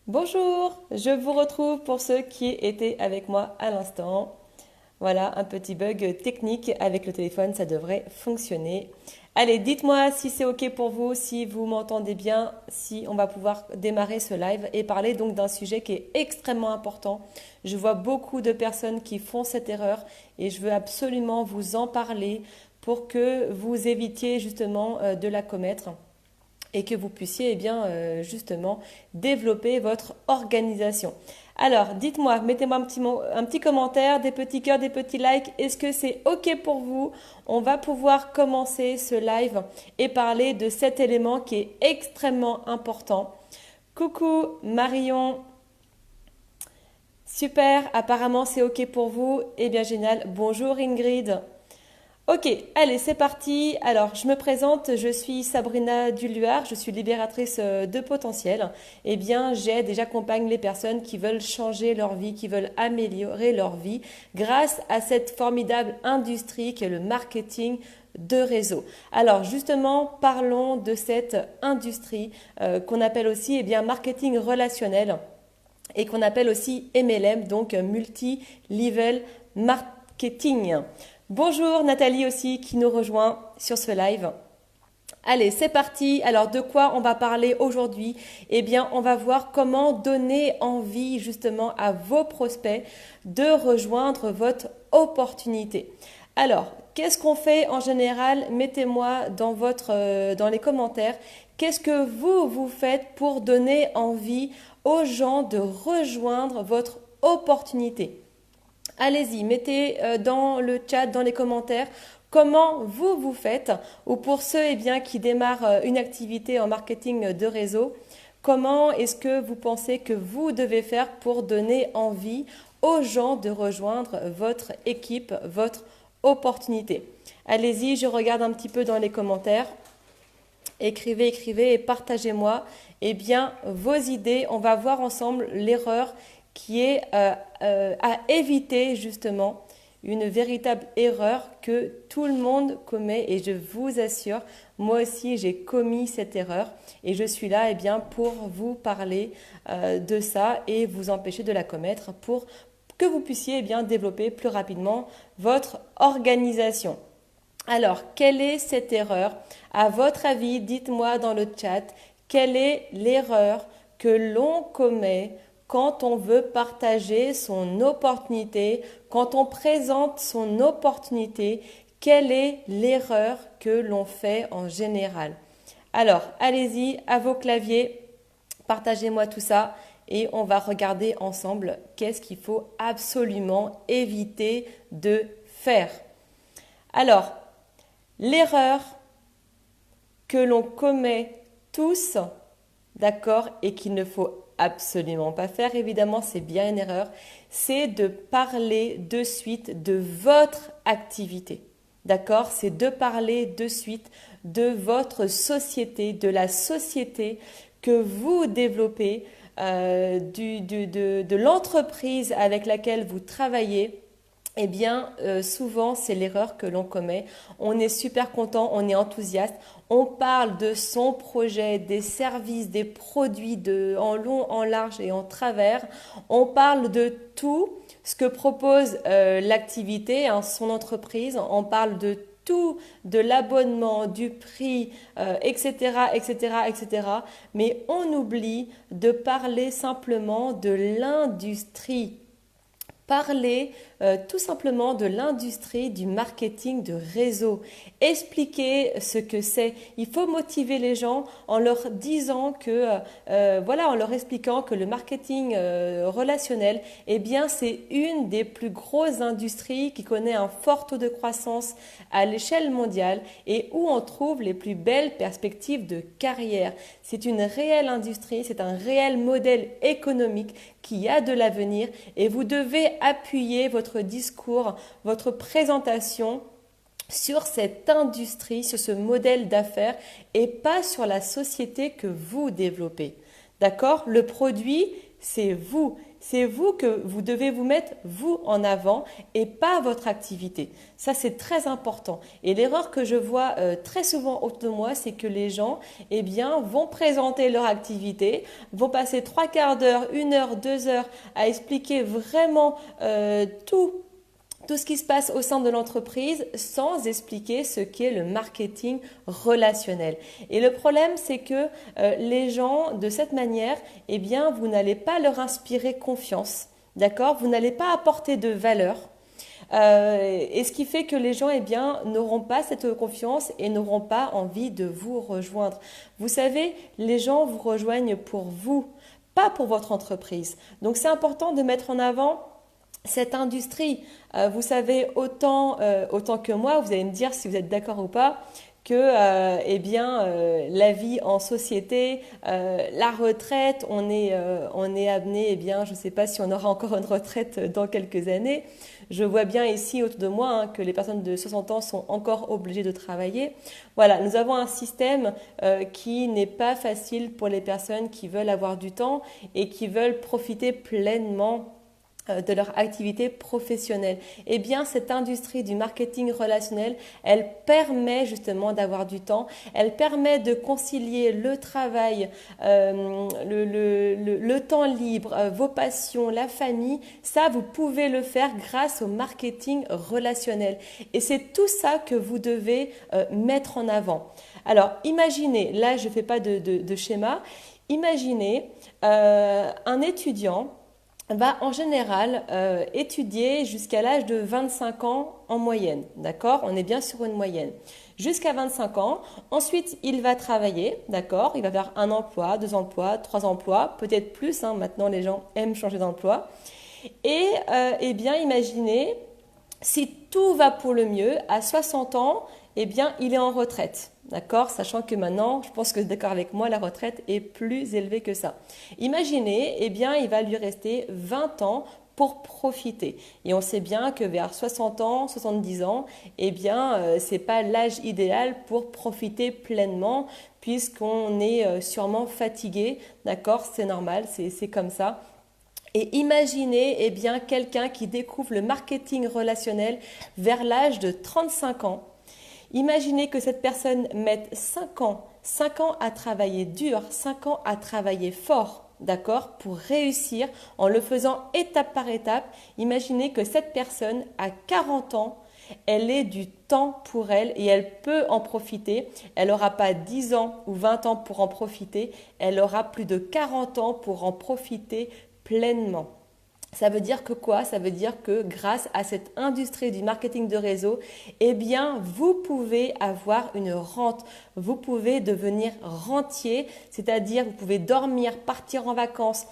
Bonjour, je vous retrouve pour ceux qui étaient avec moi à l'instant. Voilà, un petit bug technique avec le téléphone, ça devrait fonctionner. Allez, dites-moi si c'est OK pour vous, si vous m'entendez bien, si on va pouvoir démarrer ce live et parler donc d'un sujet qui est extrêmement important. Je vois beaucoup de personnes qui font cette erreur et je veux absolument vous en parler pour que vous évitiez justement de la commettre et que vous puissiez justement développer votre organisation. Alors, dites-moi, mettez-moi un petit commentaire, des petits cœurs, des petits likes. Est-ce que c'est OK pour vous? On va pouvoir commencer ce live et parler de cet élément qui est extrêmement important. Coucou Marion, super, apparemment c'est OK pour vous. Eh bien génial, bonjour Ingrid. Ok, allez, c'est parti. Alors, je me présente, je suis Sabrina Duluard, je suis libératrice de potentiel. Eh bien, j'aide et j'accompagne les personnes qui veulent changer leur vie, qui veulent améliorer leur vie grâce à cette formidable industrie qui est le marketing de réseau. Alors, justement, parlons de cette industrie qu'on appelle aussi marketing relationnel et qu'on appelle aussi MLM, donc multi-level marketing. Bonjour Nathalie aussi qui nous rejoint sur ce live. Allez, c'est parti. Alors, de quoi on va parler aujourd'hui? Eh bien, on va voir comment donner envie justement à vos prospects de rejoindre votre opportunité. Alors, qu'est-ce qu'on fait en général? Mettez-moi dans les commentaires. Qu'est-ce que vous faites pour donner envie aux gens de rejoindre votre opportunité? Allez-y, mettez dans le chat, dans les commentaires, comment vous faites, ou pour ceux qui démarrent une activité en marketing de réseau, comment est-ce que vous pensez que vous devez faire pour donner envie aux gens de rejoindre votre équipe, votre opportunité. Allez-y, je regarde un petit peu dans les commentaires. Écrivez et partagez-moi vos idées. On va voir ensemble l'erreur qui est à éviter justement, une véritable erreur que tout le monde commet et je vous assure, moi aussi j'ai commis cette erreur et je suis là pour vous parler de ça et vous empêcher de la commettre pour que vous puissiez développer plus rapidement votre organisation. Alors, quelle est cette erreur? À votre avis, dites-moi dans le chat, quelle est l'erreur que l'on commet quand on veut partager son opportunité, quand on présente son opportunité, quelle est l'erreur que l'on fait en général? Alors, allez-y à vos claviers, partagez-moi tout ça et on va regarder ensemble qu'est-ce qu'il faut absolument éviter de faire. Alors, l'erreur que l'on commet tous, d'accord, et qu'il ne faut absolument pas faire, évidemment, c'est bien une erreur, c'est de parler de suite de votre activité. D'accord? C'est de parler de suite de votre société, de la société que vous développez, de l'entreprise avec laquelle vous travaillez. Souvent, c'est l'erreur que l'on commet. On est super content, on est enthousiaste, on parle de son projet, des services, des produits en long, en large et en travers. On parle de tout ce que propose l'activité, son entreprise. On parle de tout, de l'abonnement, du prix, etc., etc., etc. Mais on oublie de parler simplement de l'industrie. Parler tout simplement de l'industrie du marketing de réseau. Expliquer ce que c'est. Il faut motiver les gens en leur disant en leur expliquant que le marketing relationnel, c'est une des plus grosses industries qui connaît un fort taux de croissance à l'échelle mondiale et où on trouve les plus belles perspectives de carrière. C'est une réelle industrie, c'est un réel modèle économique qui a de l'avenir et vous devez appuyer votre discours, votre présentation sur cette industrie, sur ce modèle d'affaires et pas sur la société que vous développez. D'accord? Le produit, c'est vous. C'est vous que vous devez vous mettre, vous, en avant et pas votre activité. Ça, c'est très important. Et l'erreur que je vois très souvent autour de moi, c'est que les gens, eh bien, vont présenter leur activité, vont passer trois quarts d'heure, 1 heure, 2 heures à expliquer vraiment tout ce qui se passe au sein de l'entreprise sans expliquer ce qu'est le marketing relationnel. Et le problème, c'est que les gens, de cette manière, eh bien, vous n'allez pas leur inspirer confiance, d'accord? Vous n'allez pas apporter de valeur. Et ce qui fait que les gens, eh bien, n'auront pas cette confiance et n'auront pas envie de vous rejoindre. Vous savez, les gens vous rejoignent pour vous, pas pour votre entreprise. Donc, c'est important de mettre en avant cette industrie. Vous savez autant que moi, vous allez me dire si vous êtes d'accord ou pas, que eh bien, la vie en société, la retraite, on est amené, eh bien, je ne sais pas si on aura encore une retraite dans quelques années. Je vois bien ici autour de moi hein, que les personnes de 60 ans sont encore obligées de travailler. Voilà, nous avons un système qui n'est pas facile pour les personnes qui veulent avoir du temps et qui veulent profiter pleinement de leur activité professionnelle. Eh bien, cette industrie du marketing relationnel, elle permet justement d'avoir du temps, elle permet de concilier le travail, le temps libre, vos passions, la famille. Ça, vous pouvez le faire grâce au marketing relationnel. Et c'est tout ça que vous devez mettre en avant. Alors, imaginez, là, je ne fais pas de schéma, imaginez un étudiant va en général étudier jusqu'à l'âge de 25 ans en moyenne, d'accord? On est bien sur une moyenne. Jusqu'à 25 ans, ensuite il va travailler, d'accord? Il va faire 1 emploi, 2 emplois, 3 emplois, peut-être plus, hein, maintenant les gens aiment changer d'emploi. Et eh bien imaginez, si tout va pour le mieux, à 60 ans, eh bien il est en retraite. D'accord? Sachant que maintenant, je pense que d'accord avec moi, la retraite est plus élevée que ça. Imaginez, eh bien, il va lui rester 20 ans pour profiter. Et on sait bien que vers 60 ans, 70 ans, eh bien, c'est pas l'âge idéal pour profiter pleinement puisqu'on est sûrement fatigué. D'accord? C'est normal, c'est comme ça. Et imaginez eh bien, quelqu'un qui découvre le marketing relationnel vers l'âge de 35 ans. Imaginez que cette personne mette 5 ans à travailler dur, 5 ans à travailler fort, d'accord, pour réussir en le faisant étape par étape. Imaginez que cette personne, à 40 ans, elle ait du temps pour elle et elle peut en profiter. Elle n'aura pas 10 ans ou 20 ans pour en profiter, elle aura plus de 40 ans pour en profiter pleinement. Ça veut dire que quoi? Ça veut dire que grâce à cette industrie du marketing de réseau, eh bien, vous pouvez avoir une rente. Vous pouvez devenir rentier, c'est-à-dire vous pouvez dormir, partir en vacances,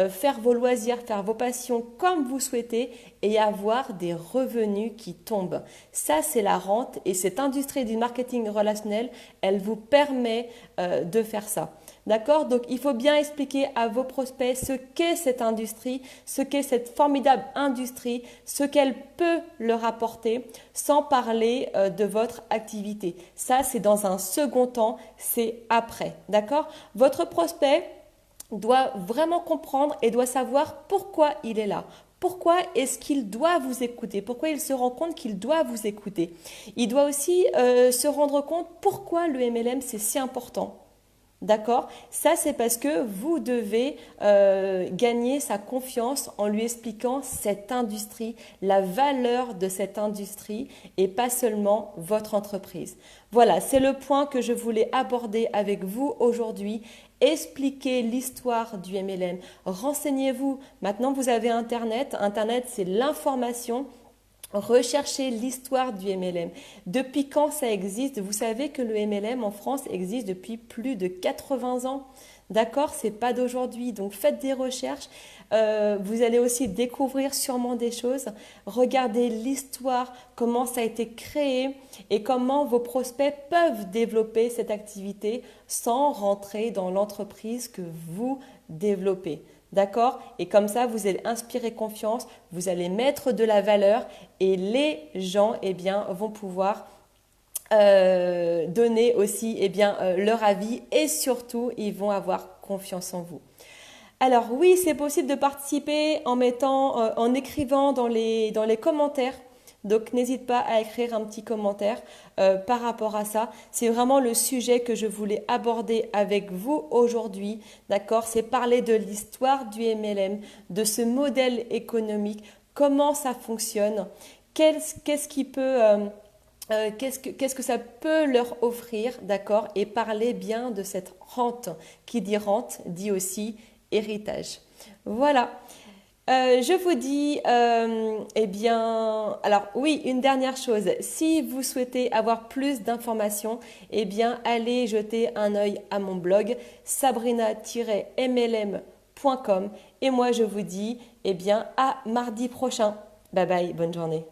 faire vos loisirs, faire vos passions comme vous souhaitez et avoir des revenus qui tombent. Ça, c'est la rente et cette industrie du marketing relationnel, elle vous permet de faire ça. D'accord? Donc, il faut bien expliquer à vos prospects ce qu'est cette industrie, ce qu'est cette formidable industrie, ce qu'elle peut leur apporter sans parler de votre activité. Ça, c'est dans un second temps, c'est après. D'accord? Votre prospect doit vraiment comprendre et doit savoir pourquoi il est là. Pourquoi est-ce qu'il doit vous écouter? Pourquoi il se rend compte qu'il doit vous écouter? Il doit aussi se rendre compte pourquoi le MLM c'est si important. D'accord? Ça, c'est parce que vous devez gagner sa confiance en lui expliquant cette industrie, la valeur de cette industrie et pas seulement votre entreprise. Voilà, c'est le point que je voulais aborder avec vous aujourd'hui. Expliquez l'histoire du MLM. Renseignez-vous. Maintenant, vous avez Internet. Internet, c'est l'information. Recherchez l'histoire du MLM. Depuis quand ça existe? Vous savez que le MLM en France existe depuis plus de 80 ans. D'accord? C'est pas d'aujourd'hui. Donc faites des recherches. Vous allez aussi découvrir sûrement des choses. Regardez l'histoire, comment ça a été créé et comment vos prospects peuvent développer cette activité sans rentrer dans l'entreprise que vous développez. D'accord? Et comme ça, vous allez inspirer confiance, vous allez mettre de la valeur et les gens eh bien, vont pouvoir donner aussi eh bien, leur avis et surtout, ils vont avoir confiance en vous. Alors oui, c'est possible de participer en écrivant dans les commentaires. Donc n'hésite pas à écrire un petit commentaire par rapport à ça. C'est vraiment le sujet que je voulais aborder avec vous aujourd'hui. D'accord? C'est parler de l'histoire du MLM, de ce modèle économique, comment ça fonctionne, qu'est-ce que ça peut leur offrir, d'accord? Et parler bien de cette rente. Qui dit rente dit aussi héritage. Voilà. Je vous dis, eh bien, alors oui, une dernière chose. Si vous souhaitez avoir plus d'informations, eh bien, allez jeter un œil à mon blog sabrina-mlm.com et moi je vous dis, eh bien, à mardi prochain. Bye bye, bonne journée.